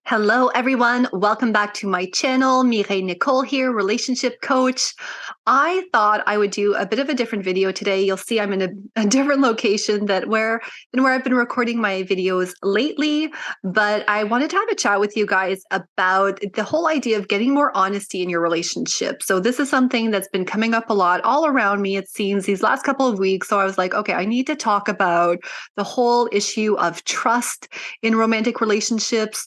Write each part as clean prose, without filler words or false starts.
Hello, everyone. Welcome back to my channel. Mireille Nicole here, relationship coach. I thought I would do a bit of a different video today. You'll see I'm in a different location than where I've been recording my videos lately. But I wanted to have a chat with you guys about the whole idea of getting more honesty in your relationship. So this is something that's been coming up a lot all around me, it seems, these last couple of weeks. So I was like, okay, I need to talk about the whole issue of trust in romantic relationships,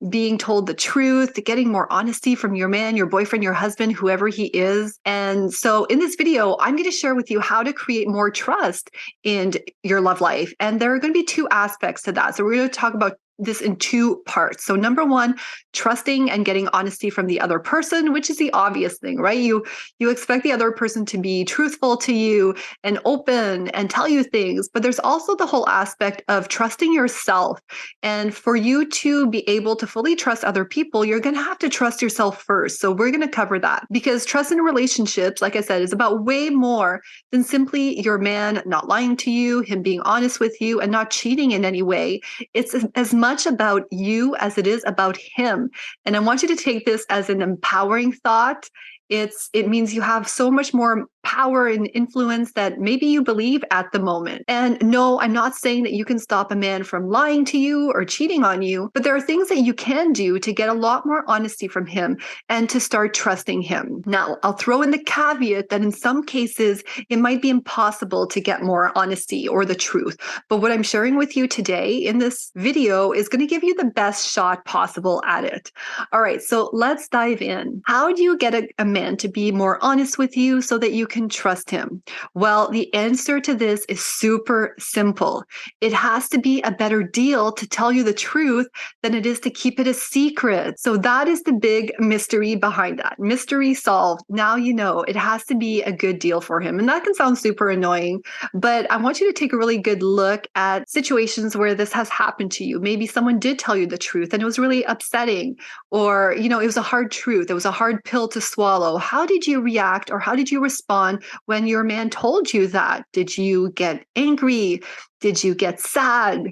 being told the truth, getting more honesty from your man, your boyfriend, your husband, whoever he is. And so in this video, I'm going to share with you how to create more trust in your love life. And there are going to be two aspects to that. So we're going to talk about this in two parts. So number one, trusting and getting honesty from the other person, which is the obvious thing, right? You expect the other person to be truthful to you and open and tell you things, but there's also the whole aspect of trusting yourself. And for you to be able to fully trust other people, you're going to have to trust yourself first. So we're going to cover that because trust in relationships, like I said, is about way more than simply your man not lying to you, him being honest with you and not cheating in any way. It's as much about you as it is about him. And I want you to take this as an empowering thought. It means you have so much more power and influence that maybe you believe at the moment. And no, I'm not saying that you can stop a man from lying to you or cheating on you, but there are things that you can do to get a lot more honesty from him and to start trusting him. Now, I'll throw in the caveat that in some cases, it might be impossible to get more honesty or the truth. But what I'm sharing with you today in this video is going to give you the best shot possible at it. All right, so let's dive in. How do you get a man to be more honest with you so that you can trust him? Well, the answer to this is super simple. It has to be a better deal to tell you the truth than it is to keep it a secret. So that is the big mystery behind that. Mystery solved. Now you know it has to be a good deal for him. And that can sound super annoying, but I want you to take a really good look at situations where this has happened to you. Maybe someone did tell you the truth and it was really upsetting, or, it was a hard truth. It was a hard pill to swallow. How did you react or how did you respond when your man told you that? Did you get angry? Did you get sad?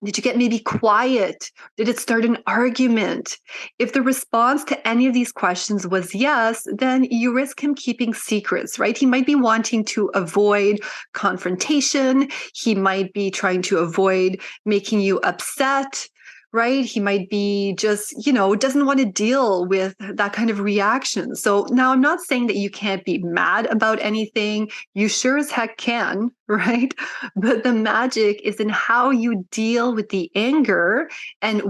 Did you get maybe quiet? Did it start an argument? If the response to any of these questions was yes, then you risk him keeping secrets, right? He might be wanting to avoid confrontation. He might be trying to avoid making you upset, right? He might be just, doesn't want to deal with that kind of reaction. So now I'm not saying that you can't be mad about anything. You sure as heck can, right? But the magic is in how you deal with the anger and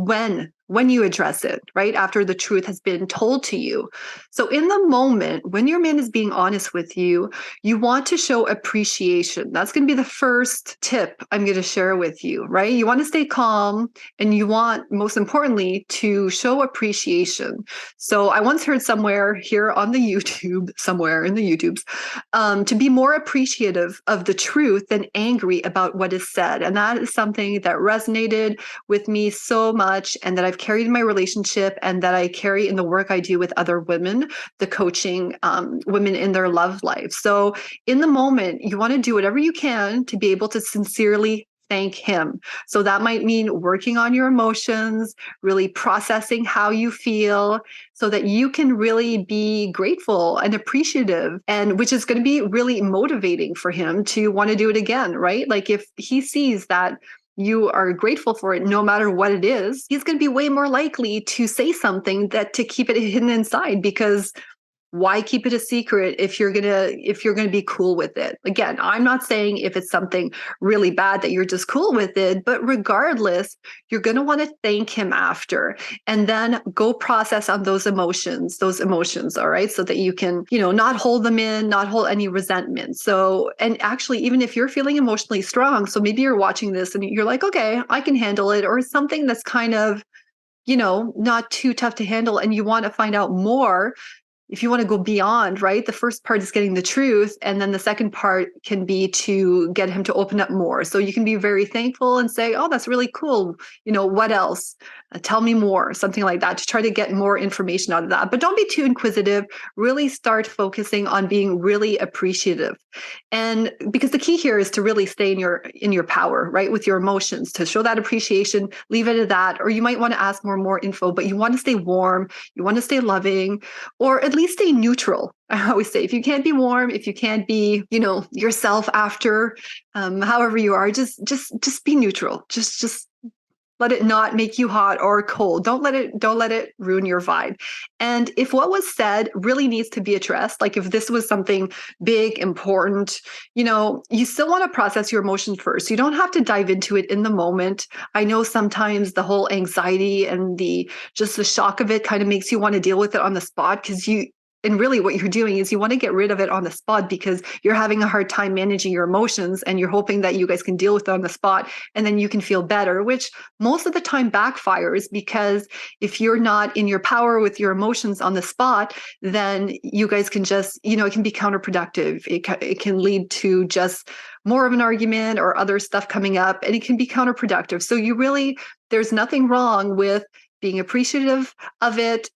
when you address it, right? After the truth has been told to you. So in the moment, when your man is being honest with you, you want to show appreciation. That's going to be the first tip I'm going to share with you, right? You want to stay calm and you want, most importantly, to show appreciation. So I once heard somewhere here on the YouTube, somewhere in the YouTubes, to be more appreciative of the truth than angry about what is said. And that is something that resonated with me so much and that I've carried in my relationship and that I carry in the work I do with other women, the coaching women in their love life. So in the moment, you want to do whatever you can to be able to sincerely thank him. So that might mean working on your emotions, really processing how you feel so that you can really be grateful and appreciative, and which is going to be really motivating for him to want to do it again, right? Like if he sees that you are grateful for it, no matter what it is, he's going to be way more likely to say something that to keep it hidden inside, because why keep it a secret if you're gonna be cool with it? Again, I'm not saying if it's something really bad that you're just cool with it, but regardless, you're gonna want to thank him after and then go process on those emotions, all right? So that you can, not hold them in, not hold any resentment. So, and actually, even if you're feeling emotionally strong, so maybe you're watching this and you're like, okay, I can handle it, or something that's kind of, not too tough to handle, and you want to find out more, if you want to go beyond, right? The first part is getting the truth. And then the second part can be to get him to open up more. So you can be very thankful and say, oh, that's really cool. What else? Tell me more, something like that, to try to get more information out of that. But don't be too inquisitive. Really start focusing on being really appreciative. And because the key here is to really stay in your power, right? With your emotions, to show that appreciation, leave it at that. Or you might want to ask more info, but you want to stay warm, you want to stay loving, or at least stay neutral. I always say, if you can't be warm, if you can't be, yourself after, however you are, just be neutral. Just let it not make you hot or cold. Don't let it ruin your vibe. And if what was said really needs to be addressed, like if this was something big, important, you still want to process your emotions first. You don't have to dive into it in the moment. I know sometimes the whole anxiety and the shock of it kind of makes you want to deal with it on the spot, and really what you're doing is you want to get rid of it on the spot because you're having a hard time managing your emotions, and you're hoping that you guys can deal with it on the spot and then you can feel better, which most of the time backfires, because if you're not in your power with your emotions on the spot, then you guys can just, it can be counterproductive. It can lead to just more of an argument or other stuff coming up, and it can be counterproductive. So there's nothing wrong with being appreciative of it,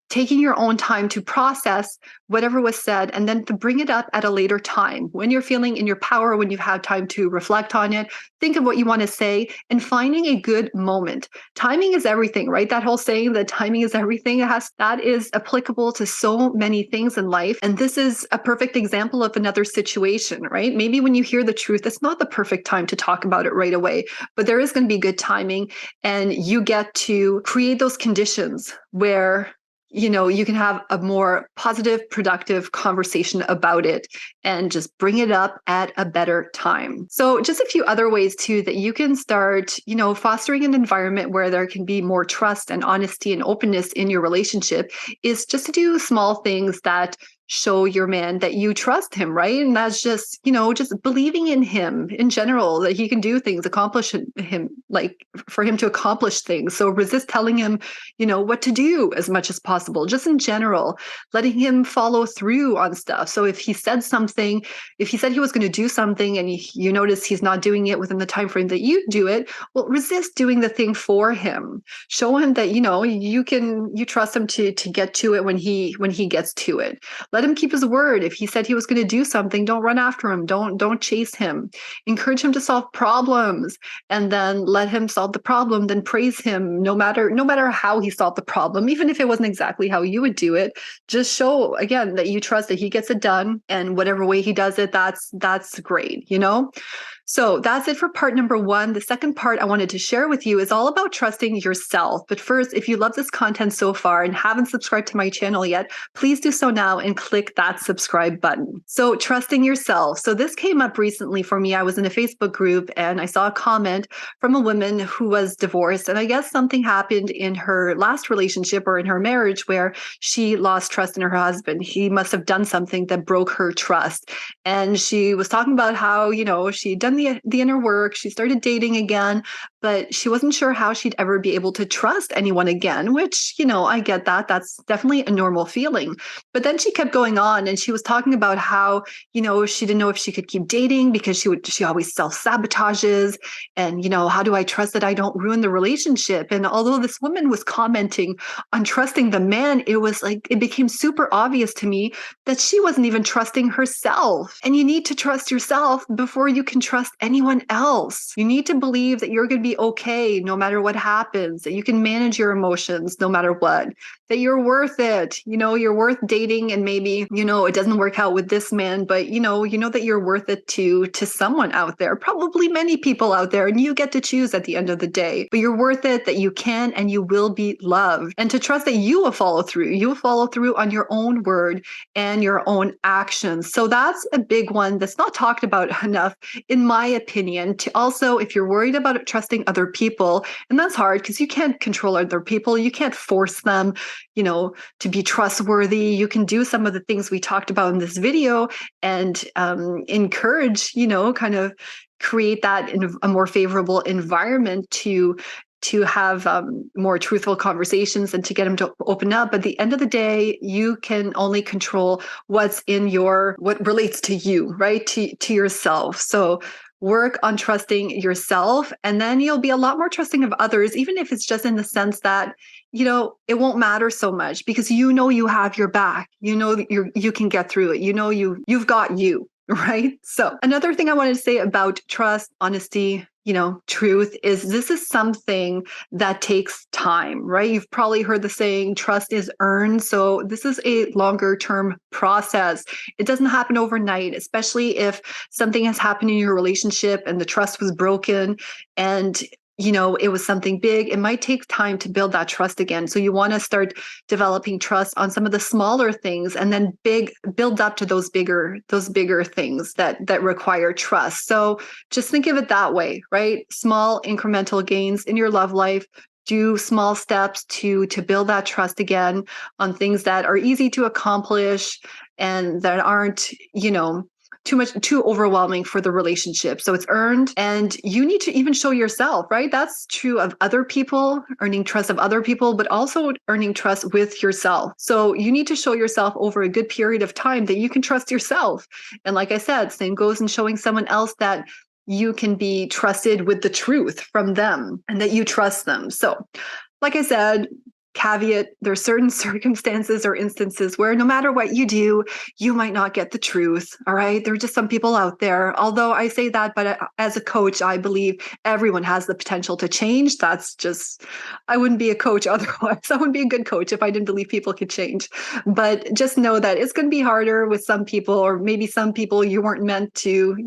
taking your own time to process whatever was said, and then to bring it up at a later time when you're feeling in your power, when you've had time to reflect on it, think of what you want to say, and finding a good moment. Timing is everything, right? That whole saying that timing is everything, that is applicable to so many things in life. And this is a perfect example of another situation, right? Maybe when you hear the truth, it's not the perfect time to talk about it right away, but there is going to be good timing, and you get to create those conditions where you can have a more positive, productive conversation about it and just bring it up at a better time. So just a few other ways too that you can start, fostering an environment where there can be more trust and honesty and openness in your relationship is just to do small things that show your man that you trust him, right? And that's just, just believing in him in general, that he can do things, accomplish him, like for him to accomplish things. So resist telling him, what to do as much as possible, just in general, letting him follow through on stuff. So if he said he was going to do something and you notice he's not doing it within the time frame that you do it, well, resist doing the thing for him. Show him that, you trust him to get to it when he gets to it. Let him keep his word. If he said he was going to do something, don't run after him. Don't chase him. Encourage him to solve problems, and then let him solve the problem. Then praise him no matter how he solved the problem, even if it wasn't exactly how you would do it. Just show again that you trust that he gets it done, and whatever way he does it, that's great. So that's it for part number 1. The second part I wanted to share with you is all about trusting yourself. But first, if you love this content so far and haven't subscribed to my channel yet, please do so now and click that subscribe button. So trusting yourself. So this came up recently for me. I was in a Facebook group and I saw a comment from a woman who was divorced. And I guess something happened in her last relationship or in her marriage where she lost trust in her husband. He must have done something that broke her trust. And she was talking about how, she'd done the inner work. She started dating again, but she wasn't sure how she'd ever be able to trust anyone again, which, I get that. That's definitely a normal feeling. But then she kept going on and she was talking about how, she didn't know if she could keep dating because she always self-sabotages. And, how do I trust that I don't ruin the relationship? And although this woman was commenting on trusting the man, it became super obvious to me that she wasn't even trusting herself. And you need to trust yourself before you can trust anyone else. You need to believe that you're going to be okay no matter what happens, that you can manage your emotions no matter what, that you're worth it. You're worth dating, and maybe, it doesn't work out with this man, but you know that you're worth it to someone out there, probably many people out there, and you get to choose at the end of the day, but you're worth it, that you can and you will be loved, and to trust that you will follow through. You will follow through on your own word and your own actions. So that's a big one that's not talked about enough, in my opinion. To also, if you're worried about trusting other people, and that's hard because you can't control other people, you can't force them, to be trustworthy. You can do some of the things we talked about in this video and encourage, kind of create that in a more favorable environment to to have more truthful conversations and to get them to open up. But at the end of the day, you can only control what relates to you, right? To yourself. So work on trusting yourself, and then you'll be a lot more trusting of others, even if it's just in the sense that, it won't matter so much because you have your back. You can get through it. You've got you, right? So another thing I wanted to say about trust, honesty, truth is this is something that takes time, right? You've probably heard the saying, trust is earned. So this is a longer term process. It doesn't happen overnight, especially if something has happened in your relationship and the trust was broken and it was something big. It might take time to build that trust again. So you want to start developing trust on some of the smaller things and then build up to those bigger things that require trust. So just think of it that way, right? Small incremental gains in your love life. Do small steps to build that trust again on things that are easy to accomplish and that aren't, too overwhelming for the relationship. So it's earned, and you need to even show yourself, right? That's true of other people, earning trust of other people, but also earning trust with yourself. So you need to show yourself over a good period of time that you can trust yourself. And like I said, same goes in showing someone else that you can be trusted with the truth from them and that you trust them. So like I said, caveat, there are certain circumstances or instances where no matter what you do, you might not get the truth. All right. There are just some people out there. Although I say that, but as a coach, I believe everyone has the potential to change. I wouldn't be a coach otherwise. I wouldn't be a good coach if I didn't believe people could change. But just know that it's going to be harder with some people, or maybe some people you weren't meant to,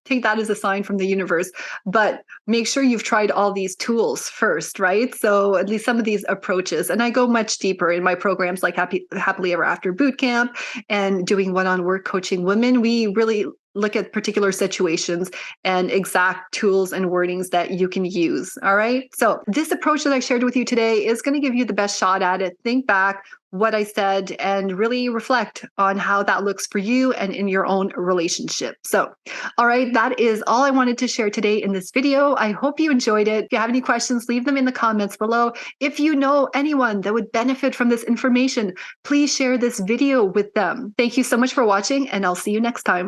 take that as a sign from the universe. But make sure you've tried all these tools first, right? So at least some of these approaches. And I go much deeper in my programs like Happily Ever After Bootcamp and doing one-on-one coaching women. We really look at particular situations and exact tools and wordings that you can use. All right. So this approach that I shared with you today is going to give you the best shot at it. Think back what I said and really reflect on how that looks for you and in your own relationship. So, all right, that is all I wanted to share today in this video. I hope you enjoyed it. If you have any questions, leave them in the comments below. If you know anyone that would benefit from this information, please share this video with them. Thank you so much for watching, and I'll see you next time.